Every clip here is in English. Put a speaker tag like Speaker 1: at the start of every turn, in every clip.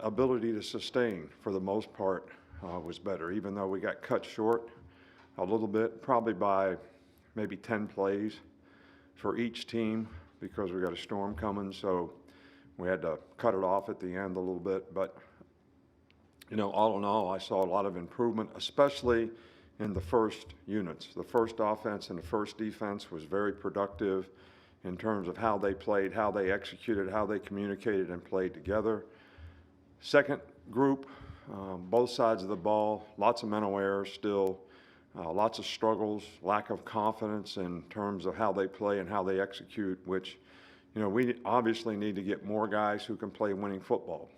Speaker 1: ability to sustain, for the most part, was better, even though we got cut short a little bit, probably by maybe 10 plays for each team because we got a storm coming, so we had to cut it off at the end a little bit. But, you know, all in all, I saw a lot of improvement, especially in the first units. The first offense and the first defense was very productive in terms of how they played, how they executed, how they communicated and played together. Second group, both sides of the ball, lots of mental errors still, lots of struggles, lack of confidence in terms of how they play and how they execute, which, you know, we obviously need to get more guys who can play winning football.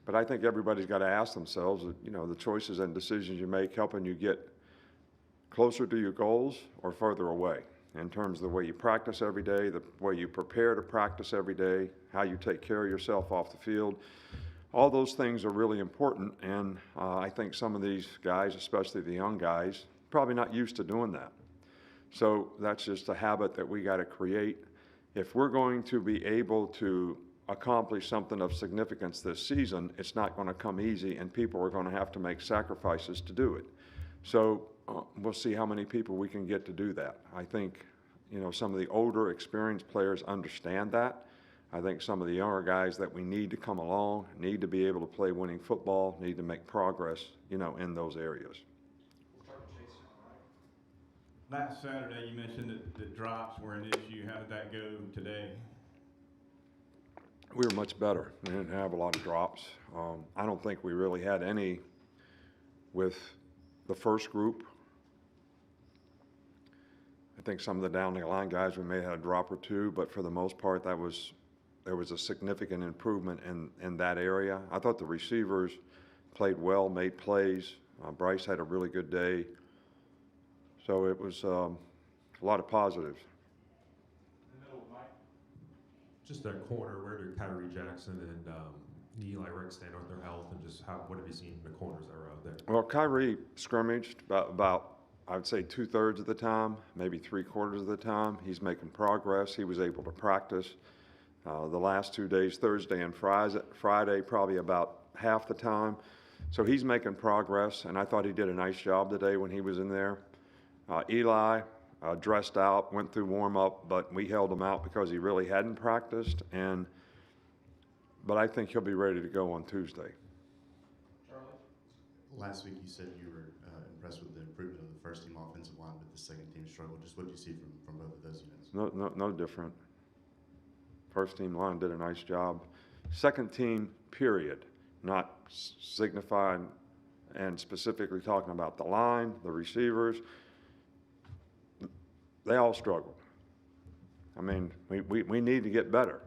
Speaker 1: But I think everybody's got to ask themselves, you know, the choices and decisions you make helping you get closer to your goals or further away in terms of the way you practice every day, the way you prepare to practice every day, how you take care of yourself off the field. All those things are really important, and I think some of these guys, especially the young guys, probably not used to doing that. So that's just a habit that we got to create. If we're going to be able to accomplish something of significance this season, it's not going to come easy, and people are going to have to make sacrifices to do it. So we'll see how many people we can get to do that. I think, you know, some of the older, experienced players understand that. I think some of the younger guys that we need to come along, need to be able to play winning football, need to make progress, you know, in those areas.
Speaker 2: Last Saturday, you mentioned that drops were an issue. How did that go today?
Speaker 1: We were much better. We didn't have a lot of drops. I don't think we really had any with the first group. I think some of the down the line guys, we may have had a drop or two, but for the most part, there was a significant improvement in that area. I thought the receivers played well, made plays. Bryce had a really good day. So it was a lot of positives.
Speaker 3: Just that corner, where do Kyrie Jackson and Eli Rick stand with their health, and just what have you seen in the corners that were out there?
Speaker 1: Well, Kyrie scrimmaged about I would say 2/3 of the time, maybe 3/4 of the time. He's making progress. He was able to practice the last 2 days, Thursday and Friday, probably about half the time. So he's making progress, and I thought he did a nice job today when he was in there. Eli dressed out, went through warm-up, but we held him out because he really hadn't practiced. But I think he'll be ready to go on Tuesday.
Speaker 4: Charlie? Last week you said you were impressed with the improvement of the first team offensive line, but the second team struggled. Just what do you see from both of those units?
Speaker 1: No different. First team line did a nice job. Second team, period, not signifying and specifically talking about the line, the receivers. They all struggled. I mean, we need to get better.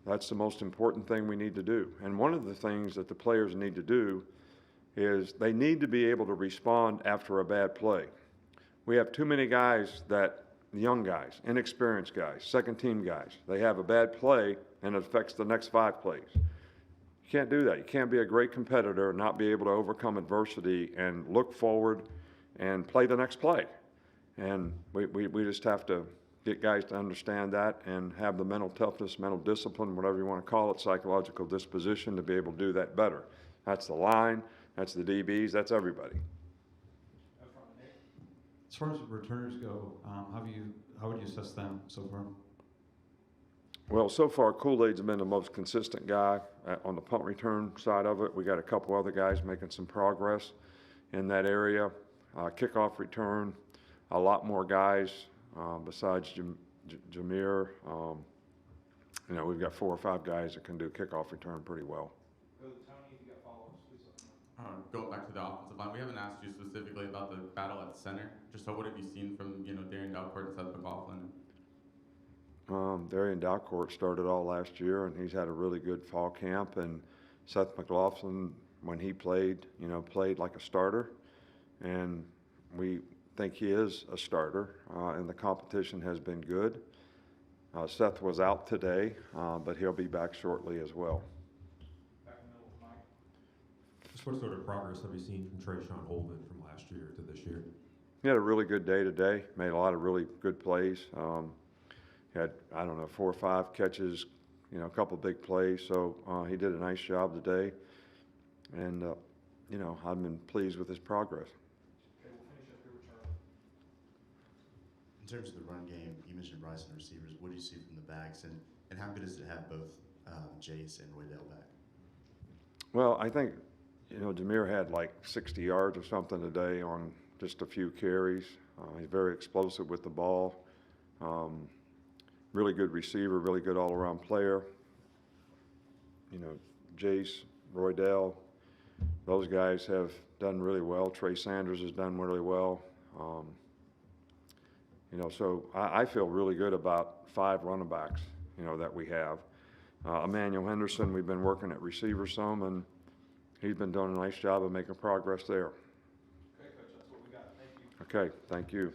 Speaker 1: That's the most important thing we need to do. And one of the things that the players need to do is they need to be able to respond after a bad play. We have too many guys young guys, inexperienced guys, second team guys, they have a bad play and it affects the next 5 plays. You can't do that. You can't be a great competitor and not be able to overcome adversity and look forward and play the next play. And we just have to get guys to understand that and have the mental toughness, mental discipline, whatever you want to call it, psychological disposition to be able to do that better. That's the line, that's the DBs, that's everybody.
Speaker 5: As far as returners go, how would you assess them so far?
Speaker 1: Well, so far, Kool-Aid's been the most consistent guy on the punt return side of it. We got a couple other guys making some progress in that area. Kickoff return, a lot more guys besides Jameer. You know, we've got 4 or 5 guys that can do kickoff return pretty well.
Speaker 6: Go to Tony if you got follow-ups, please.
Speaker 7: Going back to the offensive line, we haven't asked you specifically about the battle at center. Just what have you seen from Darian Dalcourt and Seth McLaughlin?
Speaker 1: Darian Dalcourt started all last year, and he's had a really good fall camp. And Seth McLaughlin, when he played, played like a starter, and we think he is a starter. And the competition has been good. Seth was out today, but he'll be back shortly as well.
Speaker 3: Just what sort of progress have you seen from Trayshawn Holden from last year to this year?
Speaker 1: He had a really good day today, made a lot of really good plays. He had, 4 or 5 catches, you know, a couple of big plays. So he did a nice job today, and you know, I've been pleased with his progress.
Speaker 6: Okay, we'll finish up here with Charlie.
Speaker 4: In terms of the run game, you mentioned Bryce and receivers. What do you see from the backs, and how good is it to have both Jace and Roydell back?
Speaker 1: Well, I think, you know, Demir had like 60 yards or something today on just a few carries. He's very explosive with the ball. Really good receiver, really good all-around player. You know, Jace, Roydell, those guys have done really well. Trey Sanders has done really well. You know, so I feel really good about 5 running backs, you know, that we have. Emmanuel Henderson, we've been working at receiver some, and he's been doing a nice job of making progress there.
Speaker 6: Okay, Coach, that's what we got. Thank you.
Speaker 1: Okay, thank you.